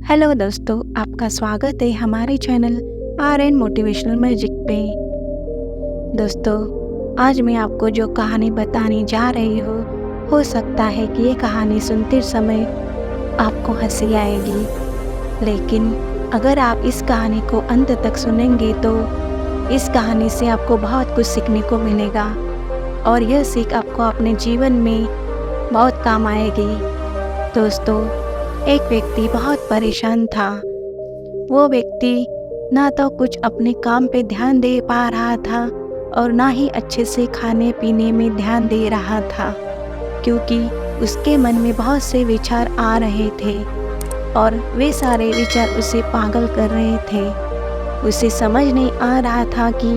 Hello दोस्तों, आपका स्वागत है हमारे channel R N motivational magic पे। दोस्तों, आज मैं आपको जो कहानी बताने जा रही हूँ, हो सकता है कि ये कहानी सुनते समय आपको हंसी आएगी, लेकिन अगर आप इस कहानी को अंत तक सुनेंगे तो इस कहानी से आपको बहुत कुछ सीखने को मिलेगा और यह सीख आपको अपने जीवन में बहुत काम आएगी। दोस्तों, एक व्यक्ति बहुत परेशान था। वो व्यक्ति ना तो कुछ अपने काम पे ध्यान दे पा रहा था और ना ही अच्छे से खाने पीने में ध्यान दे रहा था, क्योंकि उसके मन में बहुत से विचार आ रहे थे और वे सारे विचार उसे पागल कर रहे थे। उसे समझ नहीं आ रहा था कि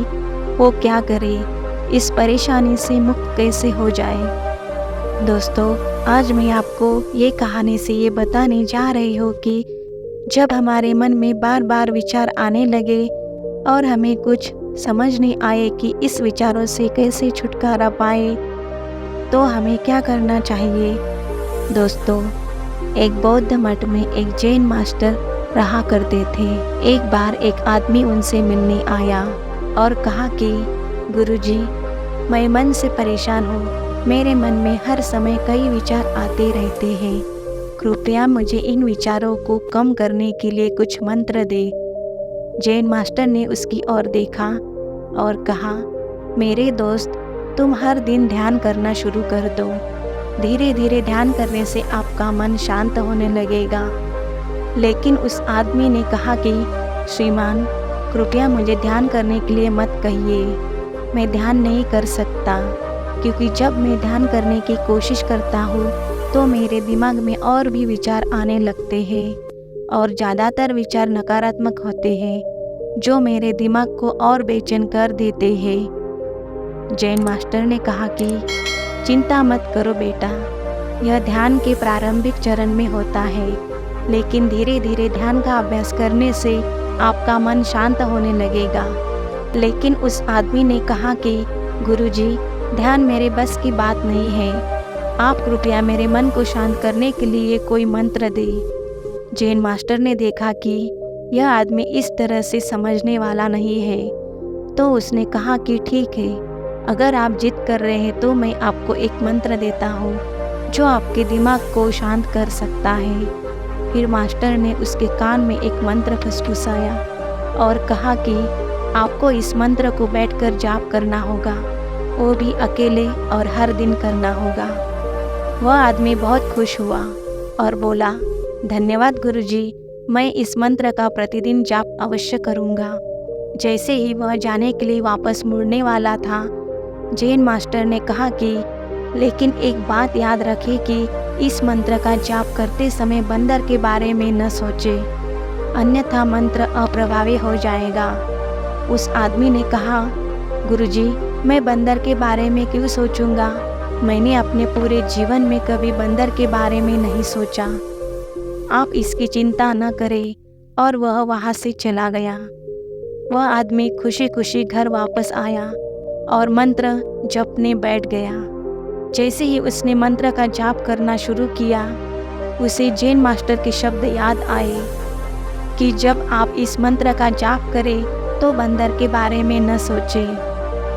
वो क्या करे, इस परेशानी से मुक्त कैसे हो जाए। दोस्तों, आज मैं आपको ये कहानी से ये बताने जा रही हूँ कि जब हमारे मन में बार बार विचार आने लगे और हमें कुछ समझ नहीं आए कि इस विचारों से कैसे छुटकारा पाए, तो हमें क्या करना चाहिए। दोस्तों, एक बौद्ध मठ में एक जैन मास्टर रहा करते थे। एक बार एक आदमी उनसे मिलने आया और कहा कि गुरुजी, मैं मन से परेशान हूँ। मेरे मन में हर समय कई विचार आते रहते हैं। कृपया मुझे इन विचारों को कम करने के लिए कुछ मंत्र दे। जैन मास्टर ने उसकी ओर देखा और कहा, मेरे दोस्त, तुम हर दिन ध्यान करना शुरू कर दो। धीरे धीरे ध्यान करने से आपका मन शांत होने लगेगा। लेकिन उस आदमी ने कहा कि श्रीमान, कृपया मुझे ध्यान करने के लिए मत कहिए। मैं ध्यान नहीं कर सकता, क्योंकि जब मैं ध्यान करने की कोशिश करता हूँ तो मेरे दिमाग में और भी विचार आने लगते हैं और ज़्यादातर विचार नकारात्मक होते हैं, जो मेरे दिमाग को और बेचैन कर देते हैं। जैन मास्टर ने कहा कि चिंता मत करो बेटा, यह ध्यान के प्रारंभिक चरण में होता है, लेकिन धीरे धीरे ध्यान का अभ्यास करने से आपका मन शांत होने लगेगा। लेकिन उस आदमी ने कहा कि गुरुजी, ध्यान मेरे बस की बात नहीं है। आप कृपया मेरे मन को शांत करने के लिए कोई मंत्र दें। जैन मास्टर ने देखा कि यह आदमी इस तरह से समझने वाला नहीं है, तो उसने कहा कि ठीक है, अगर आप जिद कर रहे हैं तो मैं आपको एक मंत्र देता हूँ जो आपके दिमाग को शांत कर सकता है। फिर मास्टर ने उसके कान में एक मंत्र फुसफुसाया और कहा कि आपको इस मंत्र को बैठकर जाप करना होगा, वो भी अकेले और हर दिन करना होगा। वह आदमी बहुत खुश हुआ और बोला, धन्यवाद गुरुजी, मैं इस मंत्र का प्रतिदिन जाप अवश्य करूँगा। जैसे ही वह जाने के लिए वापस मुड़ने वाला था, जैन मास्टर ने कहा कि लेकिन एक बात याद रखें कि इस मंत्र का जाप करते समय बंदर के बारे में न सोचे, अन्यथा मंत्र अप्रभावी हो जाएगा। उस आदमी ने कहा, गुरुजी, मैं बंदर के बारे में क्यों सोचूंगा? मैंने अपने पूरे जीवन में कभी बंदर के बारे में नहीं सोचा। आप इसकी चिंता न करें। और वह वहाँ से चला गया। वह आदमी खुशी खुशी घर वापस आया और मंत्र जपने बैठ गया। जैसे ही उसने मंत्र का जाप करना शुरू किया, उसे जैन मास्टर के शब्द याद आए कि जब आप इस मंत्र का जाप करें तो बंदर के बारे में न सोचें।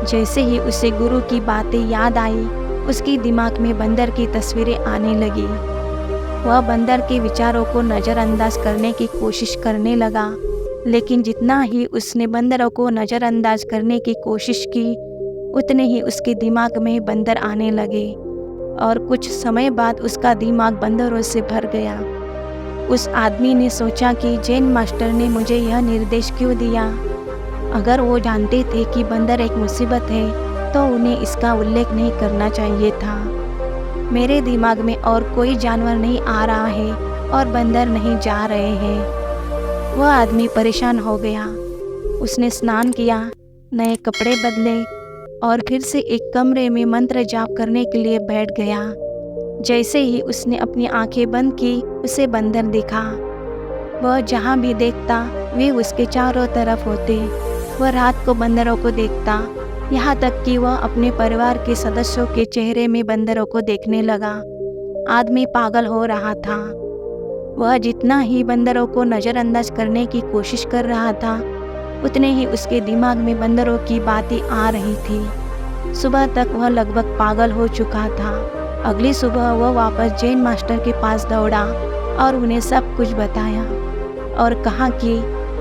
जैसे ही उसे गुरु की बातें याद आई, उसके दिमाग में बंदर की तस्वीरें आने लगी। वह बंदर के विचारों को नज़रअंदाज करने की कोशिश करने लगा, लेकिन जितना ही उसने बंदरों को नज़रअंदाज करने की कोशिश की, उतने ही उसके दिमाग में बंदर आने लगे और कुछ समय बाद उसका दिमाग बंदरों से भर गया। उस आदमी ने सोचा कि जैन मास्टर ने मुझे यह निर्देश क्यों दिया? अगर वो जानते थे कि बंदर एक मुसीबत है तो उन्हें इसका उल्लेख नहीं करना चाहिए था। मेरे दिमाग में और कोई जानवर नहीं आ रहा है और बंदर नहीं जा रहे हैं। वह आदमी परेशान हो गया। उसने स्नान किया, नए कपड़े बदले और फिर से एक कमरे में मंत्र जाप करने के लिए बैठ गया। जैसे ही उसने अपनी आंखें बंद की, उसे बंदर दिखा। वह जहाँ भी देखता वे उसके चारों तरफ होते। वह रात को बंदरों को देखता, यहाँ तक कि वह अपने परिवार के सदस्यों के चेहरे में बंदरों को देखने लगा। आदमी पागल हो रहा था। वह जितना ही बंदरों को नज़रअंदाज करने की कोशिश कर रहा था, उतने ही उसके दिमाग में बंदरों की बातें आ रही थी। सुबह तक वह लगभग पागल हो चुका था। अगली सुबह वह वापस जैन मास्टर के पास दौड़ा और उन्हें सब कुछ बताया और कहा कि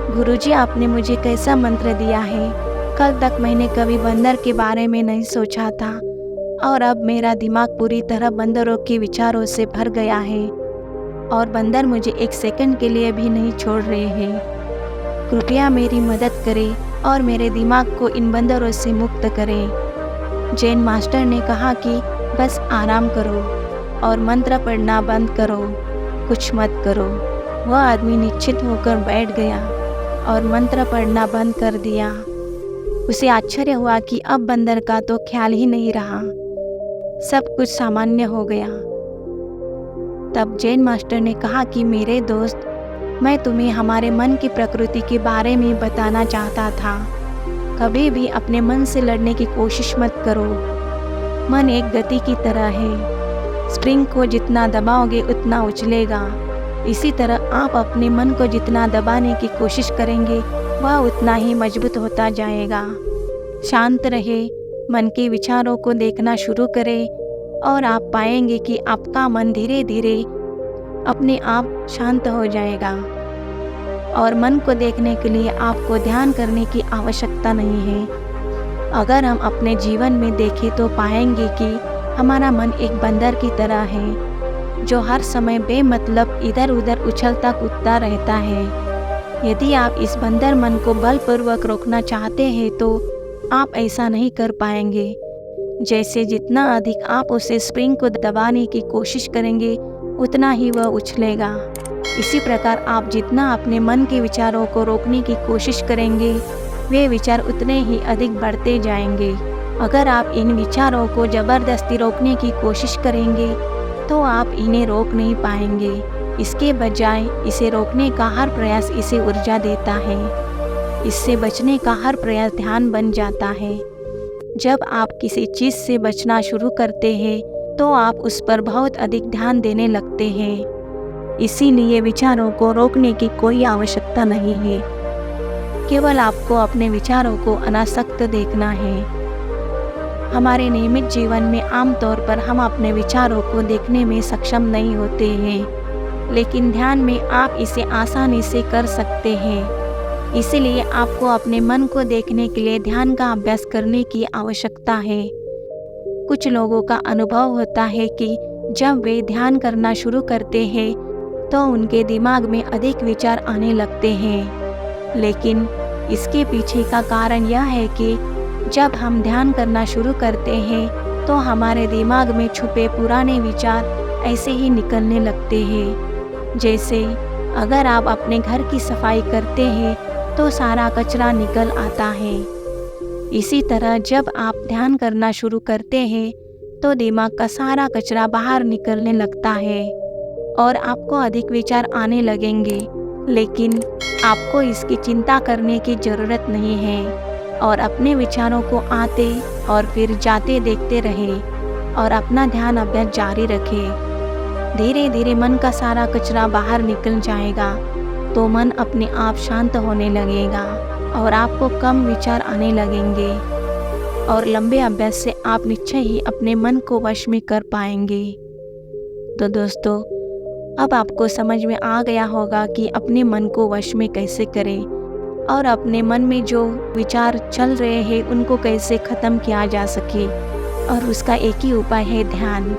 गुरुजी, आपने मुझे कैसा मंत्र दिया है। कल तक मैंने कभी बंदर के बारे में नहीं सोचा था और अब मेरा दिमाग पूरी तरह बंदरों के विचारों से भर गया है और बंदर मुझे एक सेकंड के लिए भी नहीं छोड़ रहे हैं। कृपया मेरी मदद करें और मेरे दिमाग को इन बंदरों से मुक्त करें। जैन मास्टर ने कहा कि बस आराम करो और मंत्र पढ़ना बंद करो, कुछ मत करो। वह आदमी निश्चित होकर बैठ गया और मंत्र पढ़ना बंद कर दिया। उसे आश्चर्य हुआ कि अब बंदर का तो ख्याल ही नहीं रहा, सब कुछ सामान्य हो गया। तब जैन मास्टर ने कहा कि मेरे दोस्त, मैं तुम्हें हमारे मन की प्रकृति के बारे में बताना चाहता था। कभी भी अपने मन से लड़ने की कोशिश मत करो। मन एक गति की तरह है, स्प्रिंग को जितना दबाओगे उतना उछलेगा। इसी तरह आप अपने मन को जितना दबाने की कोशिश करेंगे वह उतना ही मजबूत होता जाएगा। शांत रहे, मन के विचारों को देखना शुरू करें और आप पाएंगे कि आपका मन धीरे धीरे अपने आप शांत हो जाएगा। और मन को देखने के लिए आपको ध्यान करने की आवश्यकता नहीं है। अगर हम अपने जीवन में देखें तो पाएंगे कि हमारा मन एक बंदर की तरह है जो हर समय बेमतलब इधर उधर उछलता कूदता रहता है। यदि आप इस बंदर मन को बलपूर्वक रोकना चाहते हैं तो आप ऐसा नहीं कर पाएंगे। जैसे जितना अधिक आप उसे स्प्रिंग को दबाने की कोशिश करेंगे उतना ही वह उछलेगा। इसी प्रकार आप जितना अपने मन के विचारों को रोकने की कोशिश करेंगे वे विचार उतने ही अधिक बढ़ते जाएंगे। अगर आप इन विचारों को ज़बरदस्ती रोकने की कोशिश करेंगे तो आप इन्हें रोक नहीं पाएंगे। इसके बजाय इसे रोकने का हर प्रयास इसे ऊर्जा देता है। इससे बचने का हर प्रयास ध्यान बन जाता है। जब आप किसी चीज़ से बचना शुरू करते हैं तो आप उस पर बहुत अधिक ध्यान देने लगते हैं। इसीलिए विचारों को रोकने की कोई आवश्यकता नहीं है। केवल आपको अपने विचारों को अनासक्त देखना है। हमारे नियमित जीवन में आमतौर पर हम अपने विचारों को देखने में सक्षम नहीं होते हैं, लेकिन ध्यान में आप इसे आसानी से कर सकते हैं। इसलिए आपको अपने मन को देखने के लिए ध्यान का अभ्यास करने की आवश्यकता है। कुछ लोगों का अनुभव होता है कि जब वे ध्यान करना शुरू करते हैं तो उनके दिमाग में अधिक विचार आने लगते हैं। लेकिन इसके पीछे का कारण यह है कि जब हम ध्यान करना शुरू करते हैं तो हमारे दिमाग में छुपे पुराने विचार ऐसे ही निकलने लगते हैं। जैसे अगर आप अपने घर की सफाई करते हैं तो सारा कचरा निकल आता है। इसी तरह जब आप ध्यान करना शुरू करते हैं तो दिमाग का सारा कचरा बाहर निकलने लगता है और आपको अधिक विचार आने लगेंगे। लेकिन आपको इसकी चिंता करने की ज़रूरत नहीं है और अपने विचारों को आते और फिर जाते देखते रहें और अपना ध्यान अभ्यास जारी रखें। धीरे धीरे मन का सारा कचरा बाहर निकल जाएगा तो मन अपने आप शांत होने लगेगा और आपको कम विचार आने लगेंगे और लंबे अभ्यास से आप निश्चय ही अपने मन को वश में कर पाएंगे। तो दोस्तों, अब आपको समझ में आ गया होगा कि अपने मन को वश में कैसे करें और अपने मन में जो विचार चल रहे हैं उनको कैसे ख़त्म किया जा सके। और उसका एक ही उपाय है ध्यान।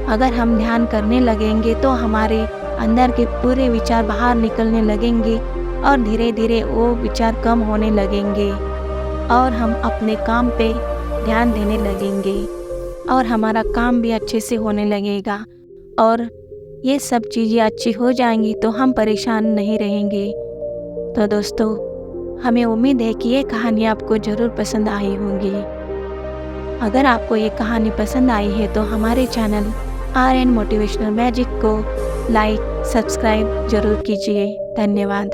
अगर हम ध्यान करने लगेंगे तो हमारे अंदर के पूरे विचार बाहर निकलने लगेंगे और धीरे धीरे वो विचार कम होने लगेंगे और हम अपने काम पे ध्यान देने लगेंगे और हमारा काम भी अच्छे से होने लगेगा और ये सब चीज़ें अच्छी हो जाएंगी तो हम परेशान नहीं रहेंगे। तो दोस्तों, हमें उम्मीद है कि ये कहानी आपको ज़रूर पसंद आई होगी। अगर आपको ये कहानी पसंद आई है तो हमारे चैनल RN मोटिवेशनल मैजिक को लाइक सब्सक्राइब ज़रूर कीजिए। धन्यवाद।